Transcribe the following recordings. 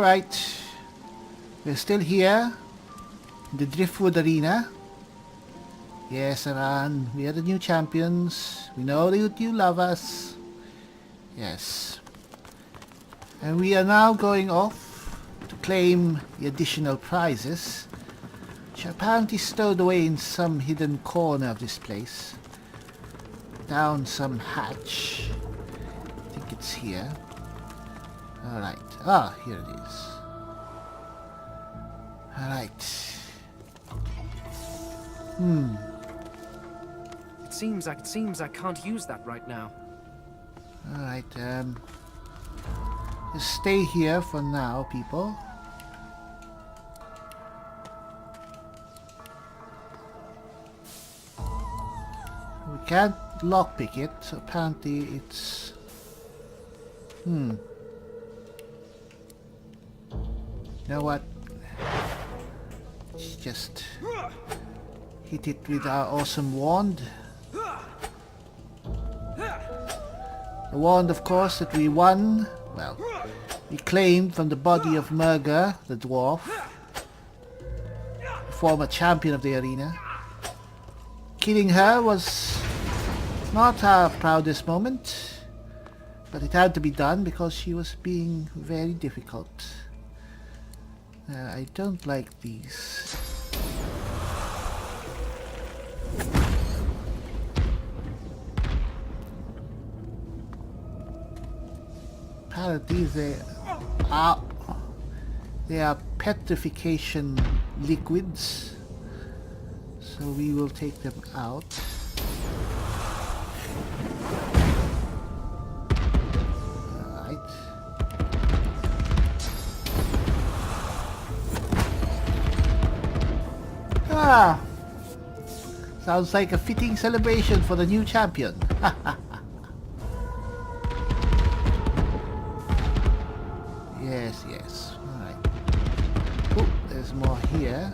Alright. We're still here. In the Driftwood arena. Yes, Aran. We are the new champions. We know that you love us. Yes. And we are now going off to claim the additional prizes, which are apparently stowed away in some hidden corner of this place. Down some hatch. I think it's here. Alright. Ah, here it is. Alright. It seems I can't use that right now. Alright, just stay here for now, people. We can't lockpick it, so apparently it's... You know what? Let's just hit it with our awesome wand. The wand, of course, that we won, well, we claimed from the body of Murga, the dwarf, former champion of the arena. Killing her was not our proudest moment, but it had to be done because she was being very difficult. I don't like these. Apparently they are petrification liquids, so we will take them out. Alright. Ah! Sounds like a fitting celebration for the new champion. Yes, yes. Alright. Oh, there's more here.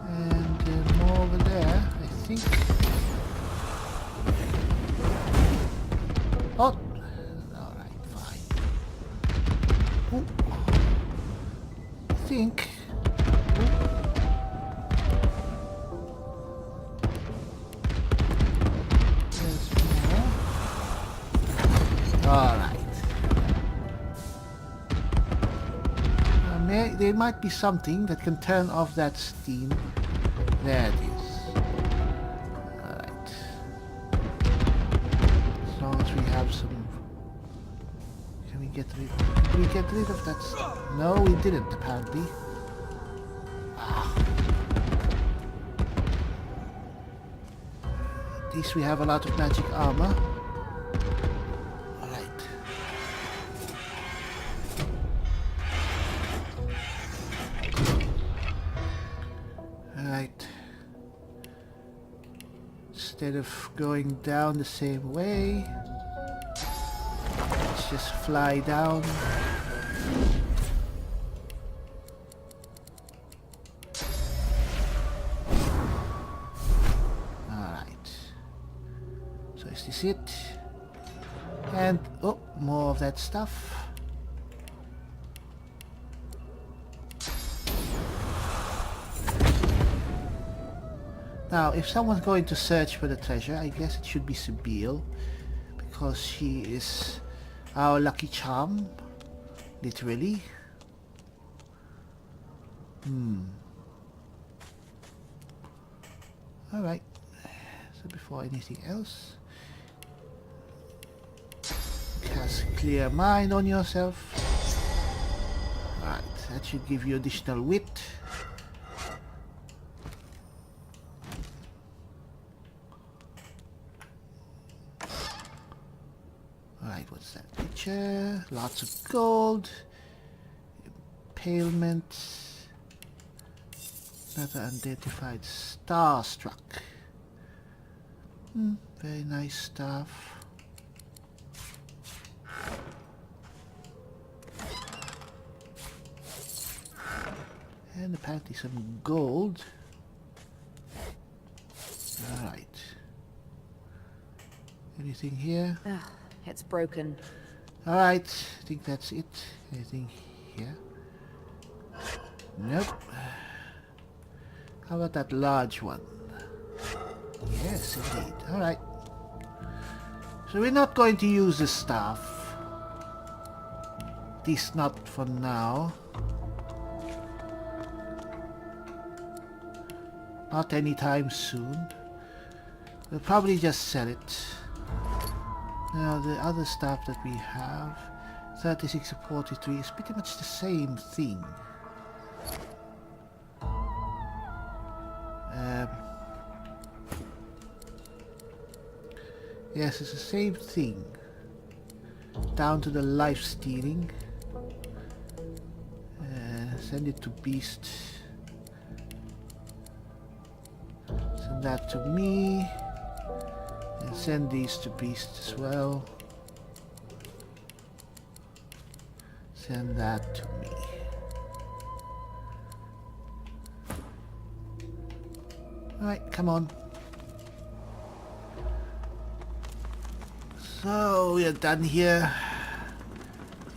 And more over there, I think. Oh! Alright, fine. Oh. I think... Alright. There might be something that can turn off that steam. There it is. Alright. As long as we have some... Can we get rid... Did we get rid of that stuff? No, we didn't, apparently. Ah. At least we have a lot of magic armor. Instead of going down the same way, let's just fly down. Alright. So is this it? And, oh, more of that stuff. Now, if someone's going to search for the treasure, I guess it should be Sibyl, because she is our lucky charm, literally. Alright, so before anything else, cast Clear Mind on yourself. Alright, that should give you additional wit. Alright, what's that picture? Lots of gold. Impalement. Another unidentified starstruck. Very nice stuff. And apparently some gold. Alright. Anything here? It's broken. Alright, I think that's it. Anything here? Nope. How about that large one? Yes, indeed. Alright. So we're not going to use the staff. At least not for now. Not anytime soon. We'll probably just sell it. Now the other stuff that we have, 36 to 43, is pretty much the same thing. Yes, it's the same thing. Down to the life stealing. Send it to Beast. Send that to me. And send these to Beast as well. Send that to me. Alright, come on. So we are done here.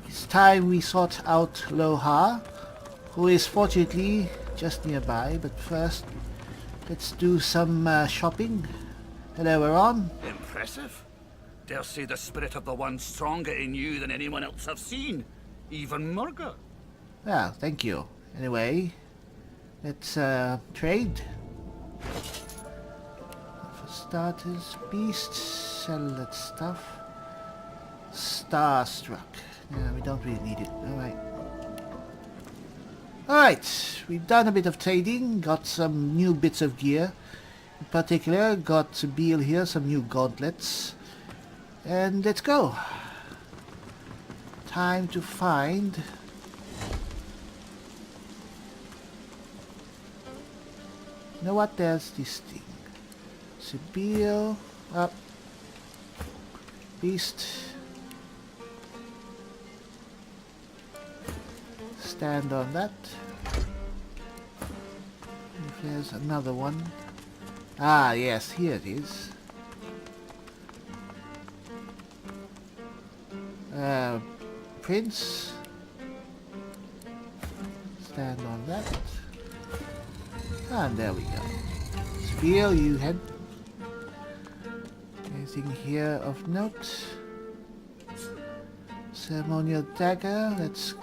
It's time we sort out Lohar, who is fortunately just nearby, but first let's do some shopping. Hello, we're on. Impressive. Dare say the spirit of the one stronger in you than anyone else I've seen. Even Murga. Yeah, thank you. Anyway, let's trade. For starters, Beast, sell that stuff. Starstruck. Yeah, we don't really need it. Alright. Alright, we've done a bit of trading, got some new bits of gear. In particular, got Beal here, some new gauntlets. And let's go. Time to find... You know what? There's this thing. Sibyl. Up. Beast. Stand on that. If there's another one. Ah, yes, here it is. Prince. Stand on that. And there we go. Spear, you head. Anything here of note? Ceremonial dagger, that's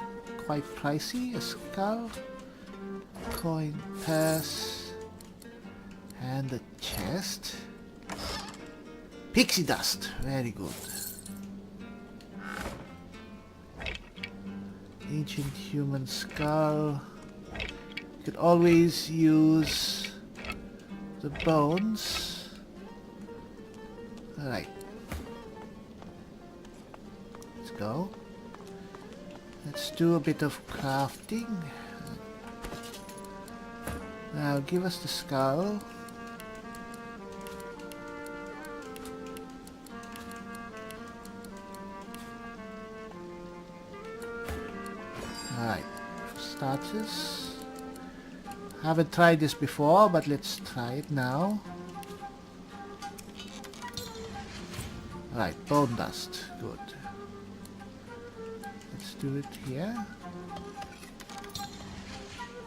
quite pricey. A skull. Coin purse. And a chest. Pixie dust, very good. Ancient human skull. You could always use the bones. Alright. Let's go. Let's do a bit of crafting. Now give us the skull. Alright, for starters, haven't tried this before, but let's try it now. Alright, bone dust, good. Let's do it here.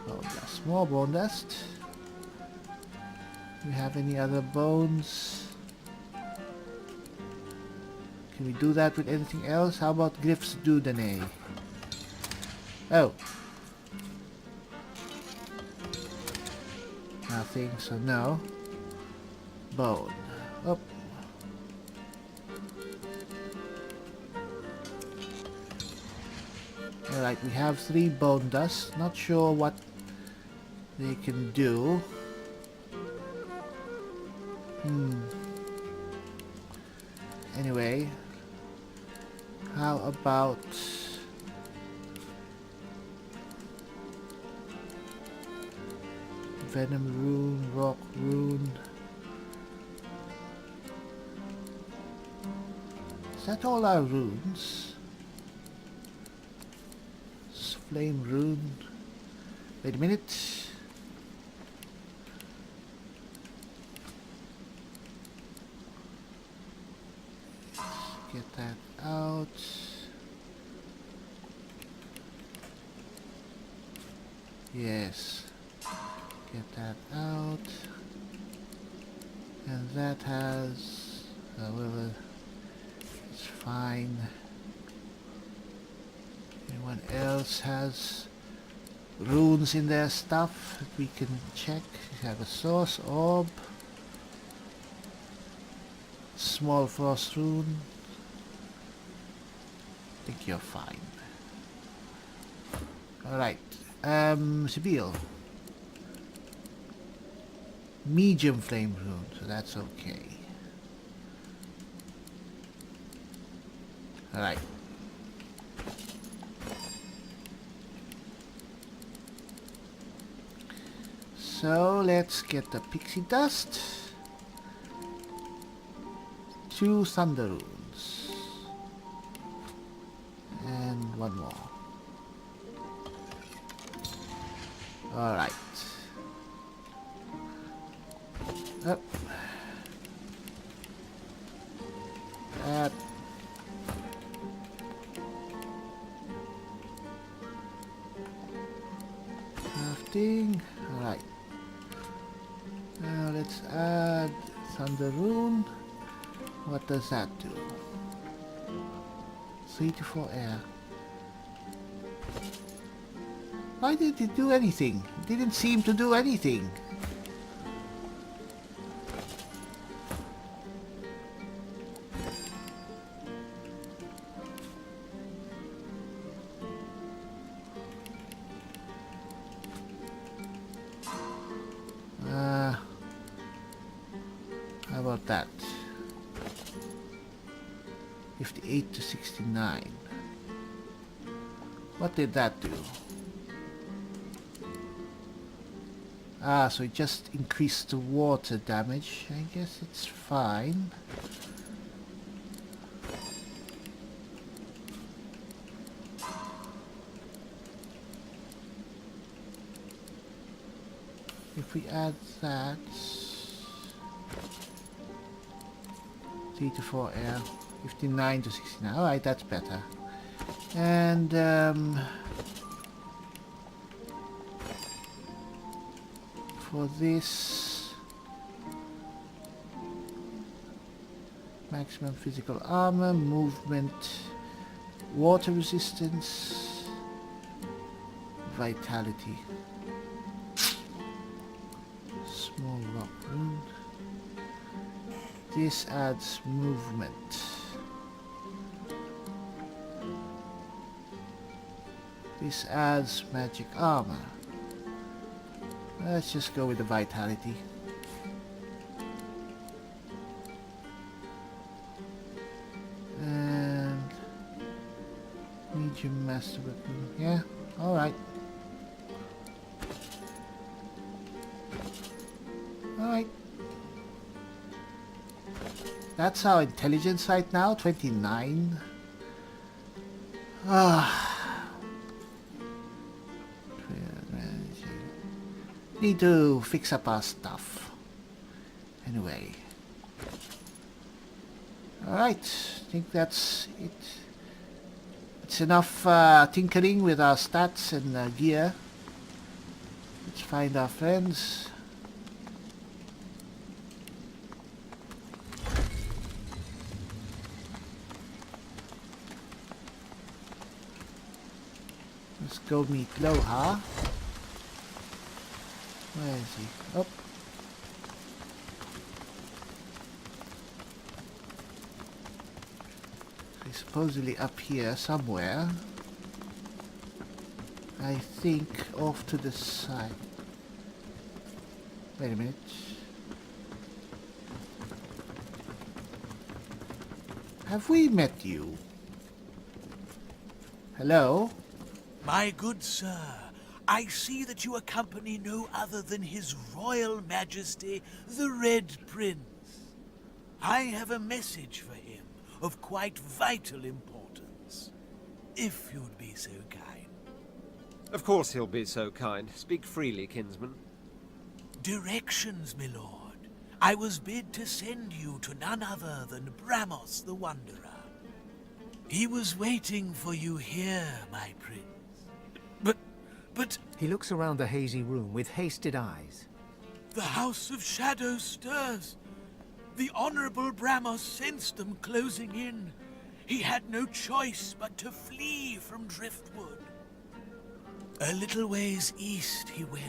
Bone dust, more bone dust. Do we have any other bones? Can we do that with anything else? How about Griff's Dudene? Oh. Nothing, so no. Bone. Oh. Alright, we have 3 bone dust. Not sure what they can do. Anyway. How about... Venom rune, rock rune. Is that all our runes? Flame rune. Wait a minute. Let's get that out. Yes. Get that out. And that has... well, it's fine. Anyone else has runes in their stuff that we can check? We have a source orb. Small frost rune. I think you're fine. Alright. Sibyl. Medium flame rune, so that's okay. Alright. So let's get the pixie dust. 2 thunder runes. And 1 more. Alright. Up. That. Crafting. Alright. Now let's add thunder rune. What does that do? 3 to 4 air. Why did it do anything? It didn't seem to do anything. How about that? 58 to 69. What did that do? Ah, so it just increased the water damage. I guess it's fine. If we add that... 3 to 4 air. 59 to 69. Alright, that's better. And for this, maximum physical armor, movement, water resistance, vitality. Small rock rune. This adds movement. This adds magic armor. Let's just go with the vitality. And medium master weapon. Yeah, alright. Alright. That's our intelligence right now, 29. Need to fix up our stuff. Anyway. Alright, I think that's it. It's enough tinkering with our stats and gear. Let's find our friends. Let's go meet Lohar. Where is he? Oh. He's supposedly up here somewhere. I think off to the side. Wait a minute. Have we met you? Hello? My good sir, I see that you accompany no other than His Royal Majesty, the Red Prince. I have a message for him of quite vital importance, if you'd be so kind. Of course he'll be so kind. Speak freely, kinsman. Directions, my lord. I was bid to send you to none other than Bramos the Wanderer. He was waiting for you here, my prince. But He looks around the hazy room with hasted eyes. the House of Shadows stirs. The Honorable Bramos sensed them closing in. He had no choice but to flee from Driftwood. A little ways east he went,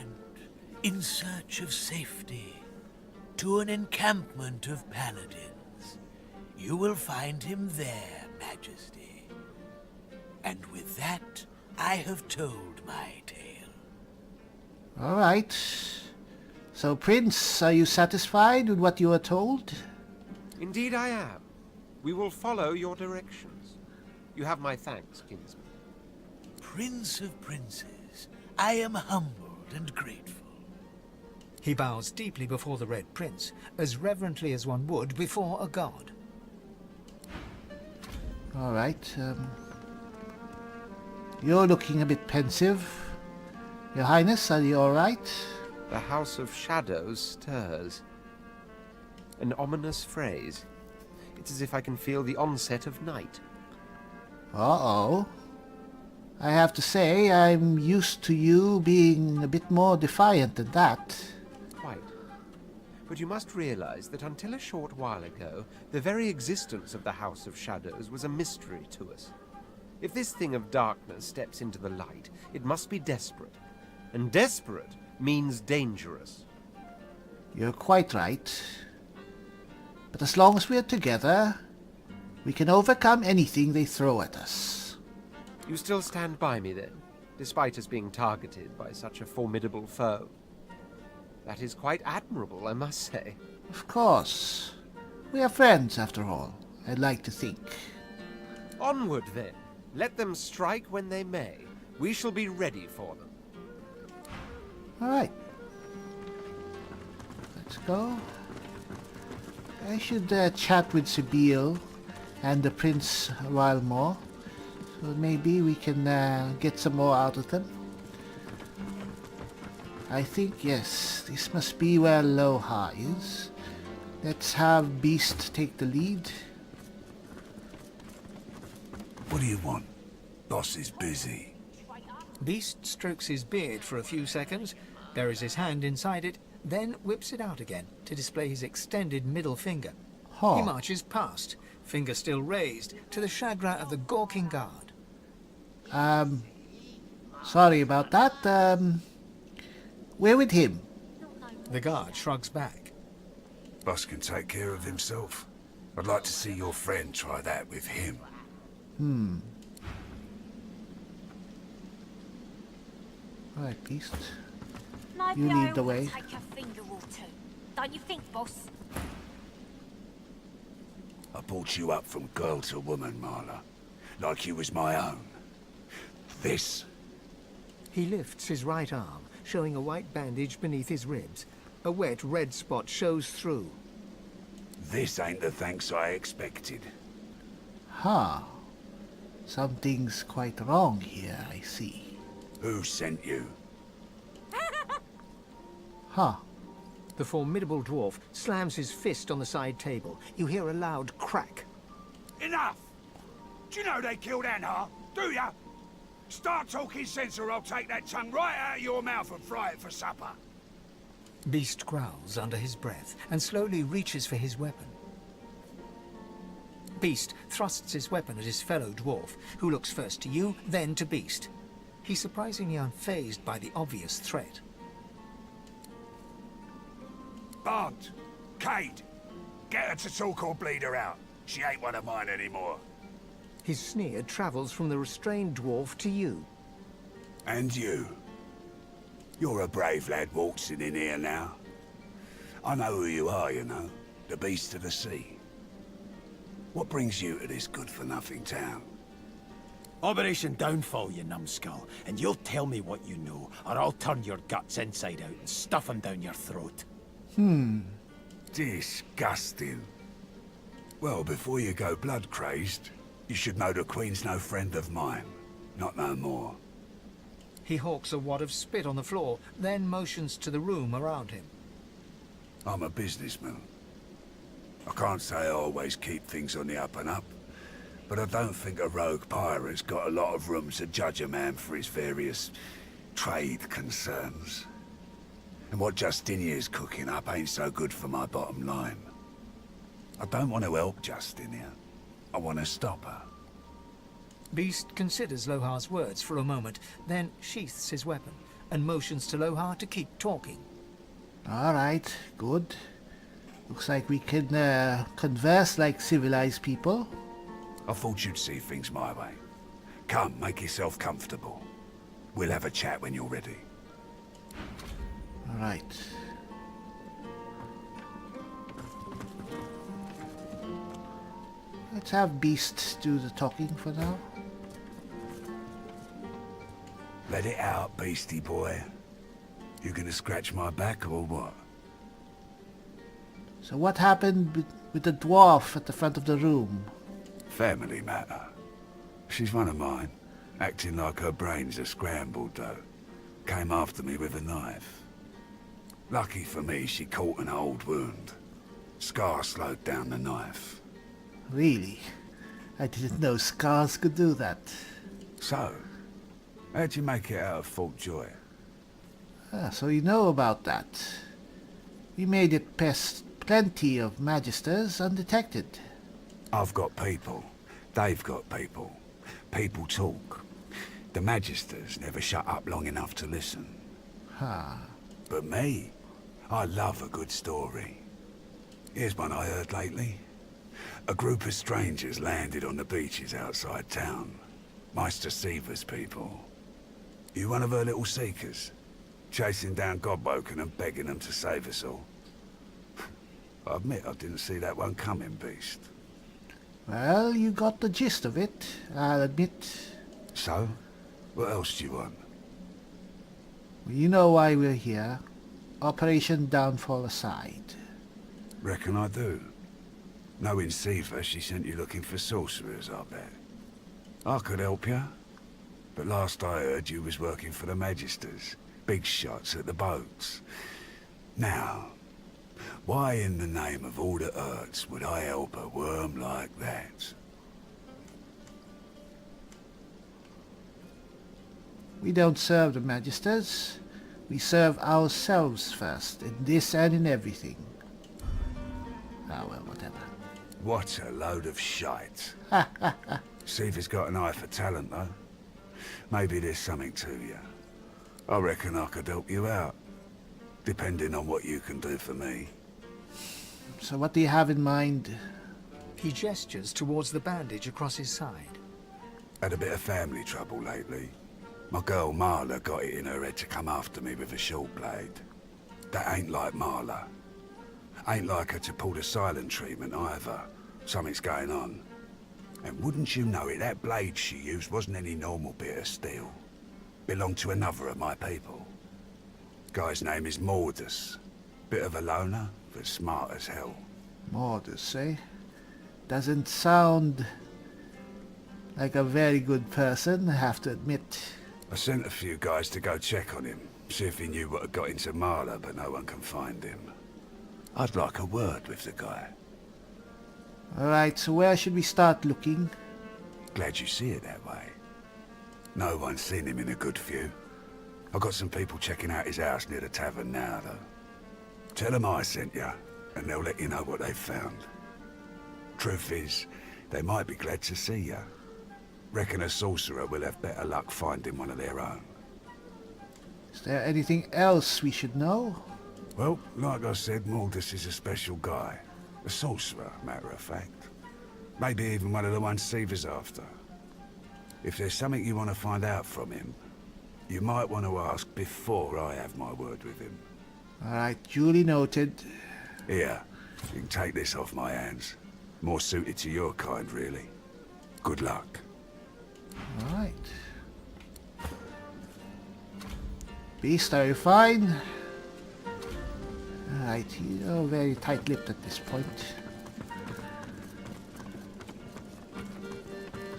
in search of safety, to an encampment of paladins. You will find him there, Majesty. And with that, I have told my tale. Alright. So, Prince, are you satisfied with what you were told? Indeed I am. We will follow your directions. You have my thanks, kinsman. Prince of Princes, I am humbled and grateful. He bows deeply before the Red Prince, as reverently as one would before a god. Alright, you're looking a bit pensive. Your Highness, are you alright? The House of Shadows stirs. An ominous phrase. It's as if I can feel the onset of night. Uh-oh. I have to say, I'm used to you being a bit more defiant than that. Quite. But you must realize that until a short while ago, the very existence of the House of Shadows was a mystery to us. If this thing of darkness steps into the light, it must be desperate. And desperate means dangerous. You're quite right. But as long as we're together, we can overcome anything they throw at us. You still stand by me then, despite us being targeted by such a formidable foe. That is quite admirable, I must say. Of course. We are friends, after all, I'd like to think. Onward then. Let them strike when they may. We shall be ready for them. Alright. Let's go. I should chat with Sibyl and the prince a while more. So maybe we can get some more out of them. I think, yes, this must be where Lohar is. Let's have Beast take the lead. What do you want? Boss is busy. Beast strokes his beard for a few seconds, buries his hand inside it, then whips it out again to display his extended middle finger. Huh. He marches past, finger still raised, to the chagrin of the gawking guard. Sorry about that. We're with him. The guard shrugs back. Boss can take care of himself. I'd like to see your friend try that with him. Alright, Beast. Maybe You I lead the ought way. to take a finger or two. Don't you think, boss? I brought you up from girl to woman, Marla. Like you was my own. This. He lifts his right arm, showing a white bandage beneath his ribs. A wet red spot shows through. This ain't the thanks I expected. Huh. Something's quite wrong here, I see. Who sent you? Huh. The formidable dwarf slams his fist on the side table. You hear a loud crack. Enough! Do you know they killed Anhar? Do ya? Start talking sense or I'll take that tongue right out of your mouth and fry it for supper. Beast growls under his breath and slowly reaches for his weapon. Beast thrusts his weapon at his fellow dwarf, who looks first to you, then to Beast. He's surprisingly unfazed by the obvious threat. Bart, Cade, get her to talk or bleed her out. She ain't one of mine anymore. His sneer travels from the restrained dwarf to you. And you. You're a brave lad waltzing in here now. I know who you are, you know. The Beast of the Sea. What brings you to this good-for-nothing town? Operation Downfall, you numbskull, and you'll tell me what you know, or I'll turn your guts inside out and stuff them down your throat. Disgusting. Well, before you go blood-crazed, you should know the Queen's no friend of mine. Not no more. He hawks a wad of spit on the floor, then motions to the room around him. I'm a businessman. I can't say I always keep things on the up and up, but I don't think a rogue pirate's got a lot of room to judge a man for his various trade concerns. And what Justinia's cooking up ain't so good for my bottom line. I don't want to help Justinia. I want to stop her. Beast considers Lohar's words for a moment, then sheaths his weapon and motions to Lohar to keep talking. Alright, good. Looks like we can converse like civilized people. I thought you'd see things my way. Come, make yourself comfortable. We'll have a chat when you're ready. Alright. Let's have Beast do the talking for now. Let it out, beastie boy. You gonna scratch my back or what? So what happened with the dwarf at the front of the room? Family matter. She's one of mine. Acting like her brains are scrambled, though. Came after me with a knife. Lucky for me, she caught an old wound. Scar slowed down the knife. Really? I didn't know scars could do that. So, how'd you make it out of Fort Joy? Ah, so you know about that. We made it past plenty of magisters undetected. I've got people. They've got people. People talk. The magisters never shut up long enough to listen. Ha. But me, I love a good story. Here's one I heard lately. A group of strangers landed on the beaches outside town. Meister Seaver's people. You one of her little seekers? Chasing down Godwoken and begging them to save us all. I admit I didn't see that one coming, Beast. Well, you got the gist of it, I'll admit. So? What else do you want? You know why we're here. Operation Downfall aside. Reckon I do. Knowing Seaver, she sent you looking for sorcerers, I bet. I could help you. But last I heard, you was working for the Magisters. Big shots at the boats. Now, why in the name of all the hurts would I help a worm like that? We don't serve the Magisters. We serve ourselves first, in this and in everything. Ah, well, whatever. What a load of shite. Seaver's got an eye for talent, though. Maybe there's something to you. I reckon I could help you out, depending on what you can do for me. So what do you have in mind? He gestures towards the bandage across his side. Had a bit of family trouble lately. My girl Marla got it in her head to come after me with a short blade. That ain't like Marla. Ain't like her to pull the silent treatment either. Something's going on. And wouldn't you know it, that blade she used wasn't any normal bit of steel. Belonged to another of my people. Guy's name is Mordus. Bit of a loner, but smart as hell. Mordus, eh? Doesn't sound like a very good person, I have to admit. I sent a few guys to go check on him, see if he knew what had got into Marla, but no one can find him. I'd like a word with the guy. Alright, so where should we start looking? Glad you see it that way. No one's seen him in a good few. I've got some people checking out his house near the tavern now, though. Tell them I sent you, and they'll let you know what they've found. Truth is, they might be glad to see you. Reckon a sorcerer will have better luck finding one of their own. Is there anything else we should know? Well, like I said, Mordus is a special guy. A sorcerer, matter of fact. Maybe even one of the ones Seaver's after. If there's something you want to find out from him, you might want to ask before I have my word with him. Alright, duly noted. Here, you can take this off my hands. More suited to your kind, really. Good luck. Alright. Beast, are you fine? Alright, you're very tight-lipped at this point.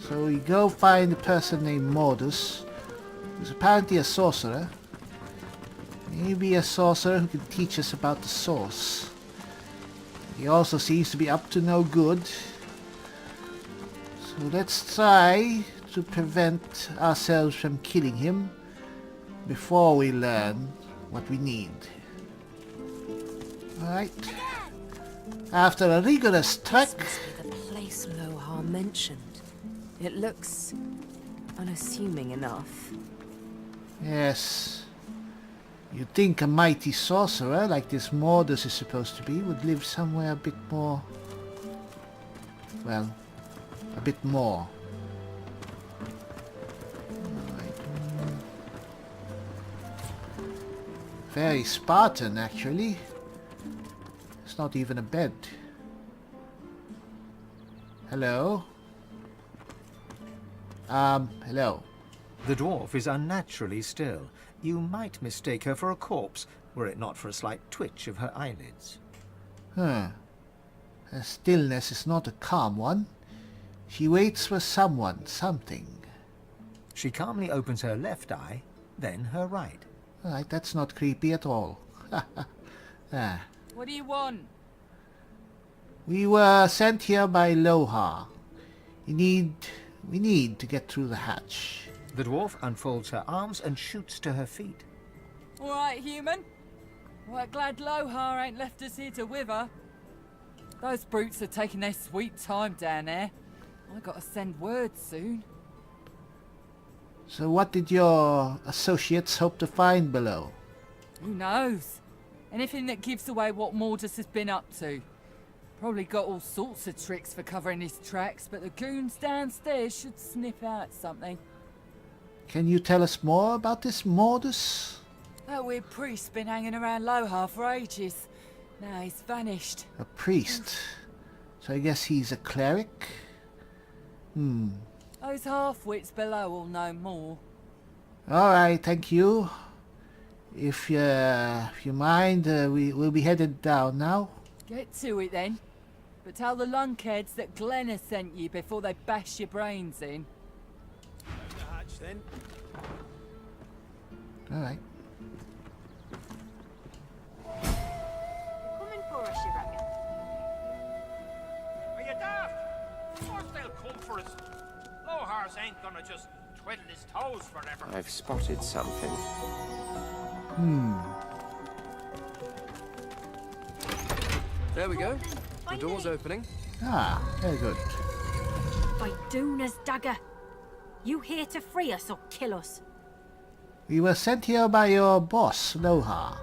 So we go find a person named Mordus, who's apparently a sorcerer. Maybe a sorcerer who can teach us about the source. He also seems to be up to no good. So So let's try to prevent ourselves from killing him before we learn what we need. Alright. After a rigorous trek... This must be the place Lohar mentioned. It looks unassuming enough. Yes. You'd think a mighty sorcerer like this Mordus is supposed to be would live somewhere a bit more... well, a bit more. Alright. Very Spartan, actually. It's not even a bed. Hello? Hello. The dwarf is unnaturally still. You might mistake her for a corpse, were it not for a slight twitch of her eyelids. Huh. Her stillness is not a calm one. She waits for someone, something. She calmly opens her left eye, then her right. Alright, that's not creepy at all. Ah. What do you want? We were sent here by Lohar. We need to get through the hatch. The dwarf unfolds her arms and shoots to her feet. All right, human. Right, glad Lohar ain't left us here to wither. Those brutes are taking their sweet time down there. I gotta send word soon. So what did your associates hope to find below? Who knows? Anything that gives away what Mordus has been up to. Probably got all sorts of tricks for covering his tracks, but the goons downstairs should sniff out something. Can you tell us more about this Mordus? That weird priest's been hanging around Lohar for ages. Now he's vanished. A priest. So I guess he's a cleric? Those half-wits below will know more. Alright, thank you. If you mind, we'll be headed down now. Get to it then. But tell the lunkheads that Glenn has sent you before they bash your brains in. Down the hatch then. Alright. Coming for us, you reckon? Are you daft? Of course they'll come for us. Lohars ain't gonna just twiddle his toes forever. I've spotted something. There we go. The door's opening. Ah, very good. By Duna's dagger. You here to free us or kill us? We were sent here by your boss, Lohar.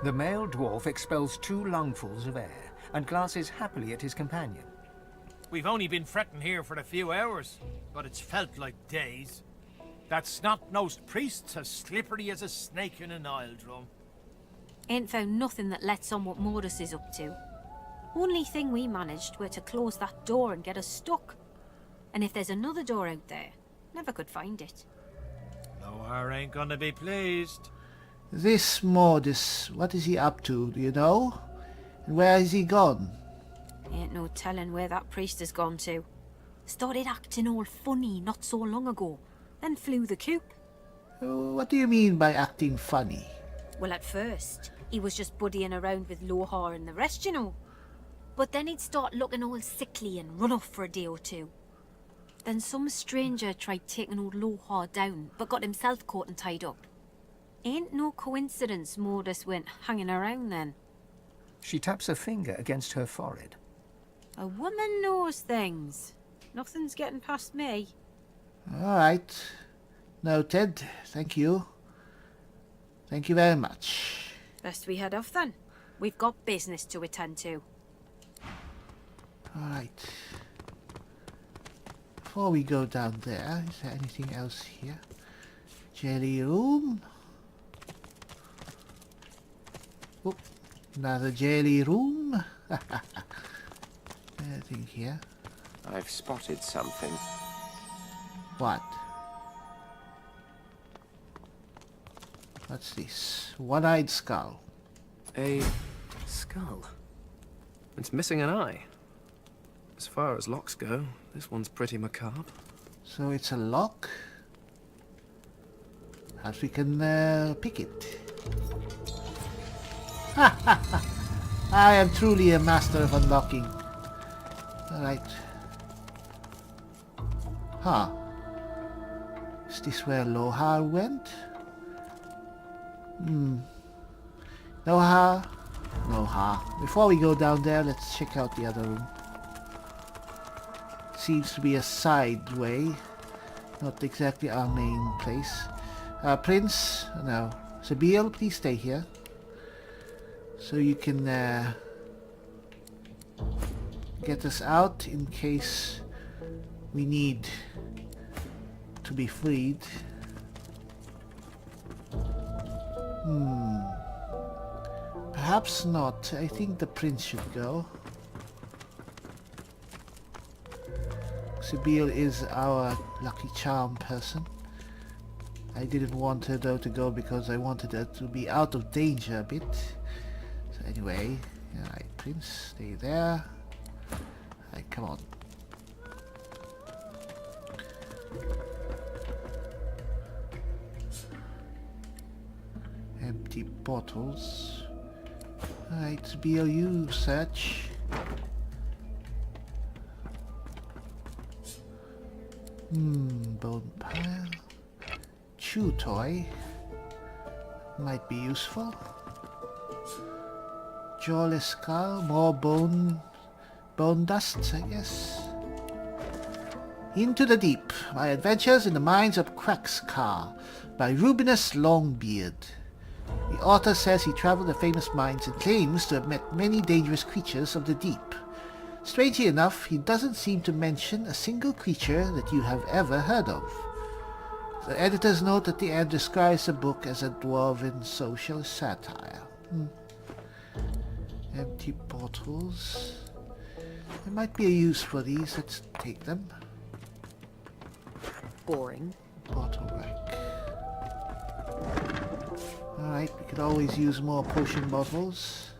The male dwarf expels 2 lungfuls of air and glances happily at his companion. We've only been fretting here for a few hours, but it's felt like days. That snot-nosed priest's as slippery as a snake in an oil drum. Ain't found nothing that lets on what Mordus is up to. Only thing we managed were to close that door and get us stuck. And if there's another door out there, never could find it. Lohar ain't gonna be pleased. This Mordus, what is he up to, do you know? And where is he gone? Ain't no telling where that priest has gone to. Started acting all funny not so long ago, then flew the coop. What do you mean by acting funny? Well, at first, he was just buddying around with Lohar and the rest, you know. But then he'd start looking all sickly and run off for a day or two. Then some stranger tried taking old Lohar down, but got himself caught and tied up. Ain't no coincidence Mordus went hanging around then. She taps a finger against her forehead. A woman knows things. Nothing's getting past me. Alright. Noted. Thank you. Thank you very much. Best we head off then. We've got business to attend to. Alright. Before we go down there, is there anything else here? Jelly room. Oh, another jelly room. Anything here? I've spotted something. What? What's this? One-eyed skull. A skull. It's missing an eye. As far as locks go, this one's pretty macabre. So it's a lock. Perhaps we can pick it. I am truly a master of unlocking. Alright. Huh. Is this where Lohar went? Lohar. Before we go down there, let's check out the other room. Seems to be a side way. Not exactly our main place. Prince, no. Sabil, please stay here. So you can get us out in case we need to be freed. Perhaps not. I think the prince should go. Sabil is our lucky charm person. I didn't want her though to go because I wanted her to be out of danger a bit. So anyway, alright, prince, stay there. Alright, come on. Empty bottles. Alright, Sabil, you search. Bone pile. Chew toy. Might be useful. Jawless skull. More bone dust, I guess. Into the Deep. My Adventures in the Mines of Craxcar by Rubinus Longbeard. The author says he traveled the famous mines and claims to have met many dangerous creatures of the deep. Strangely enough, he doesn't seem to mention a single creature that you have ever heard of. The editor's note at the end describes the book as a dwarven social satire. Empty bottles. There might be a use for these. Let's take them. Boring. Bottle rack. Alright, we could always use more potion bottles.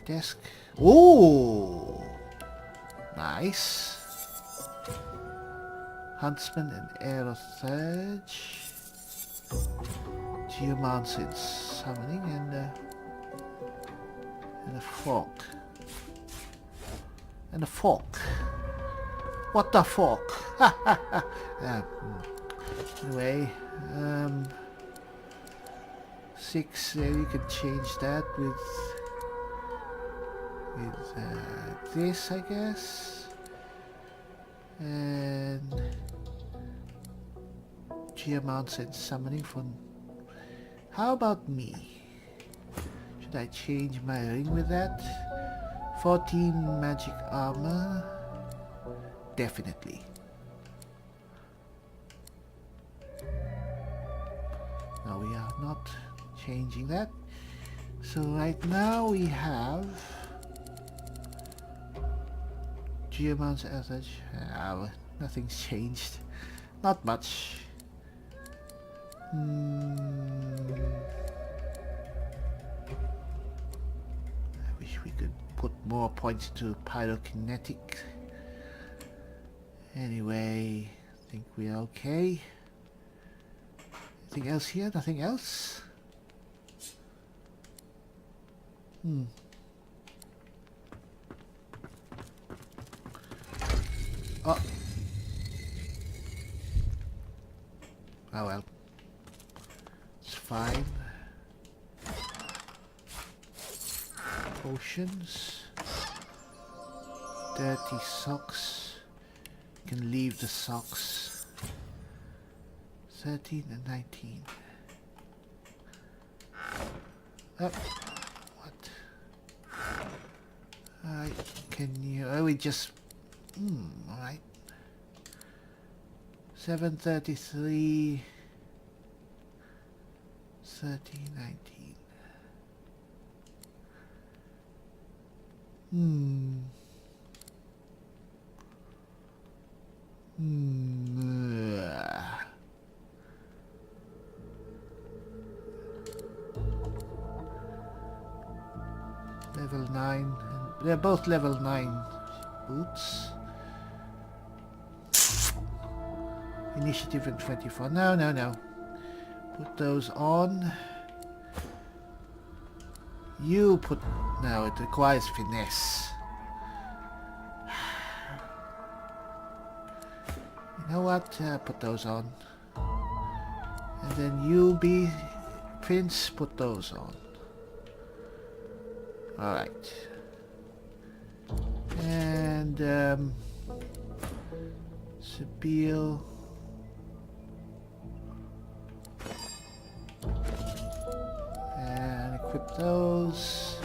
Desk. Oh, nice. Huntsman and Arrow Surge. Geomancer summoning and a fork. And a fork. What the fork? Anyway, 6. You can change that with this, I guess. And Geomancer and summoning from. How about me? Should I change my ring with that? 14 magic armor. Definitely. No, we are not changing that. So right now we have Geomancer as such. Nothing's changed. Not much. I wish we could put more points to pyrokinetic. Anyway, I think we're okay. Anything else here? Nothing else? Oh. Oh well. It's fine. Potions. Dirty socks. You can leave the socks. 13 and 19. Oh. What? Can you... Oh, we just... alright. 733... 1319. Level 9. They're both level 9 boots. Initiative in 24. No. Put those on. You put... No, it requires finesse. You know what? Put those on. And then you be Prince, put those on. Alright. And Sabil. And equip those.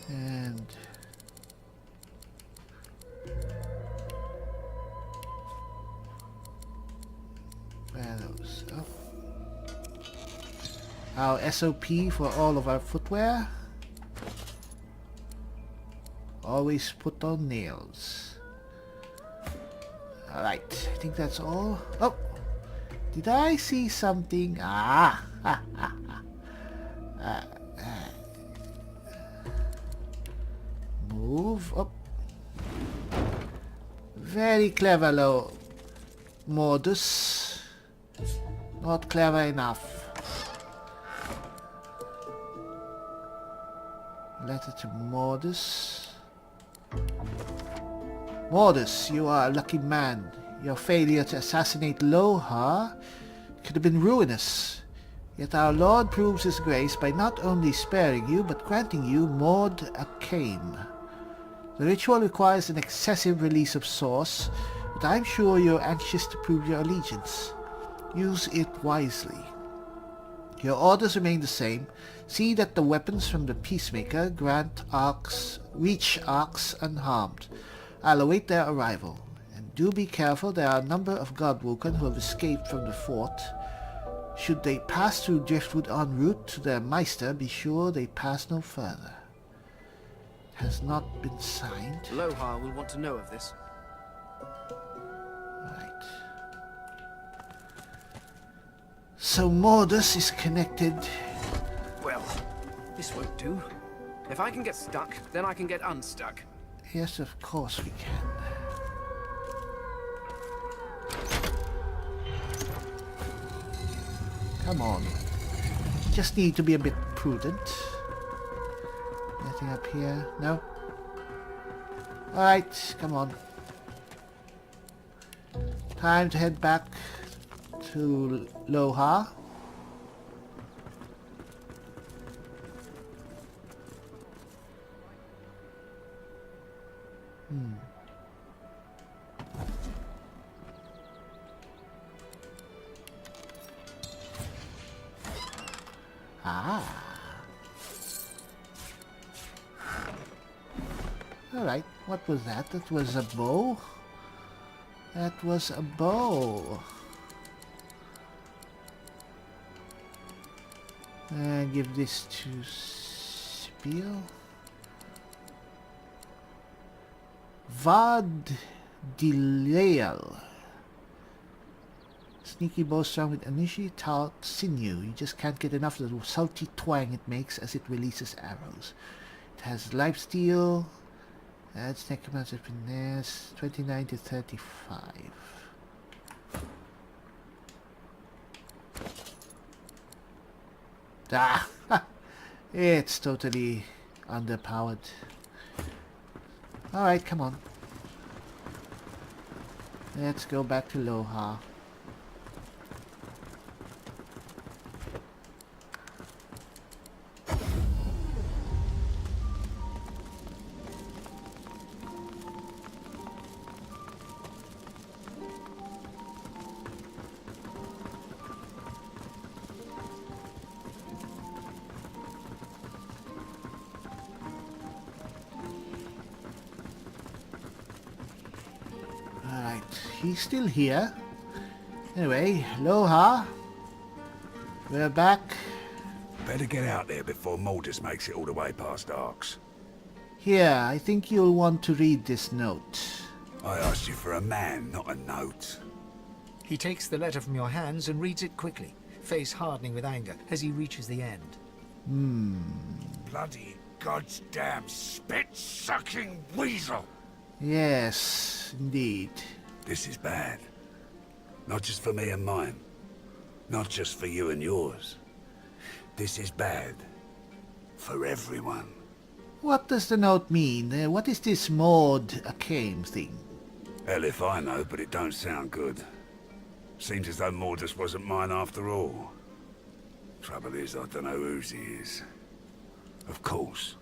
And where are those? Oh. Our SOP for all of our footwear. Always put on nails. Alright, I think that's all. Oh! Did I see something? Ah! Move up. Very clever, Modus. Not clever enough. Letter to Modus. Modus, you are a lucky man. Your failure to assassinate Lohar could have been ruinous. Yet our Lord proves his grace by not only sparing you, but granting you Mord Arcane. The ritual requires an excessive release of source, but I'm sure you're anxious to prove your allegiance. Use it wisely. Your orders remain the same. See that the weapons from the Peacemaker reach Arcs unharmed. I'll await their arrival. And do be careful, there are a number of Godwoken who have escaped from the fort. Should they pass through Driftwood en route to their Meister, be sure they pass no further. It has not been signed. Lohar will want to know of this. Right. So Modus is connected. Well, this won't do. If I can get stuck, then I can get unstuck. Yes, of course we can. Come on. Just need to be a bit prudent. Anything up here? No? Alright, come on. Time to head back to Lohar. Alright, what was that? That was a bow? That was a bow. Give this to Spiel. Vad Dileal. Sneaky bow strong with initially taut sinew. You just can't get enough of the salty twang it makes as it releases arrows. It has lifesteal. Adds necromancer finesse 29 to 35. Ah! It's totally underpowered. Alright, come on. Let's go back to Lohar. He's still here. Anyway, Lohar. We're back. Better get out there before Modus makes it all the way past Arcs. Here, I think you'll want to read this note. I asked you for a man, not a note. He takes the letter from your hands and reads it quickly, face hardening with anger as he reaches the end. Bloody goddamn spit-sucking weasel! Yes, indeed. This is bad. Not just for me and mine. Not just for you and yours. This is bad. For everyone. What does the note mean? What is this Mord Arcane thing? Hell if I know, but it don't sound good. Seems as though Mordus wasn't mine after all. Trouble is, I don't know whose he is. Of course.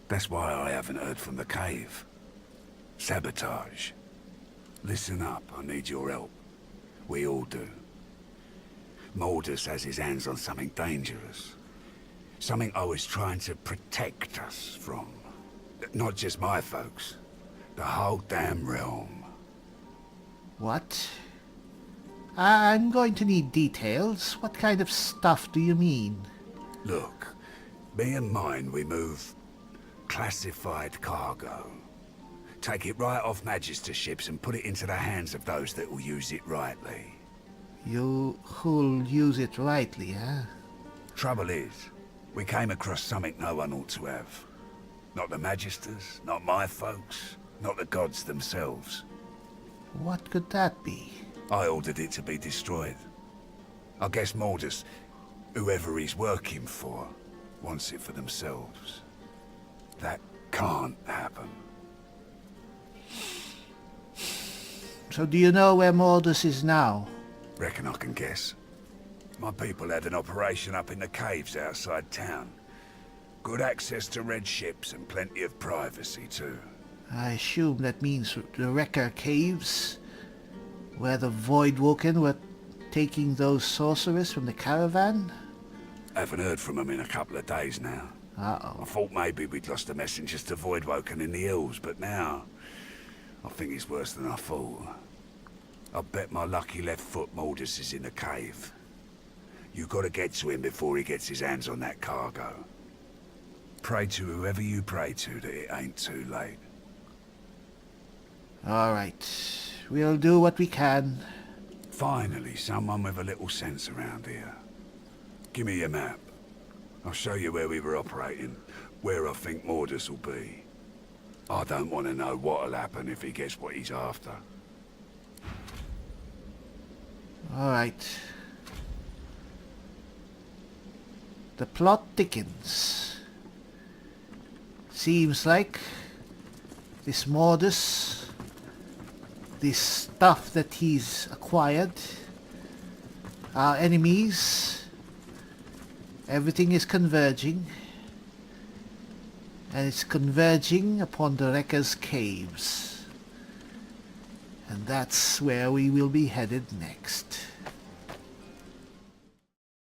That's why I haven't heard from the cave. Sabotage. Listen up, I need your help. We all do. Mordus has his hands on something dangerous. Something I was trying to protect us from. Not just my folks. The whole damn realm. What? I'm going to need details. What kind of stuff do you mean? Look, me and mine, we move classified cargo. Take it right off Magister ships and put it into the hands of those that will use it rightly. Who'll use it rightly, huh? Trouble is, we came across something no one ought to have. Not the Magisters, not my folks, not the gods themselves. What could that be? I ordered it to be destroyed. I guess Mordus, whoever he's working for, wants it for themselves. That can't happen. So do you know where Mordus is now? Reckon I can guess. My people had an operation up in the caves outside town. Good access to red ships and plenty of privacy too. I assume that means the Wrecker Caves, where the voidwoken were taking those sorcerers from the caravan? Haven't heard from them in a couple of days now. Uh-oh. I thought maybe we'd lost the messengers to voidwoken in the hills, but now I think it's worse than I thought. I bet my lucky left foot Mordus is in the cave. You gotta get to him before he gets his hands on that cargo. Pray to whoever you pray to that it ain't too late. Alright. We'll do what we can. Finally, someone with a little sense around here. Give me your map. I'll show you where we were operating, where I think Mordus will be. I don't want to know what'll happen if he gets what he's after. Alright. The plot thickens. Seems like this Mordus, this stuff that he's acquired, our enemies, everything is converging. And it's converging upon the Wrecker's Caves. And that's where we will be headed next.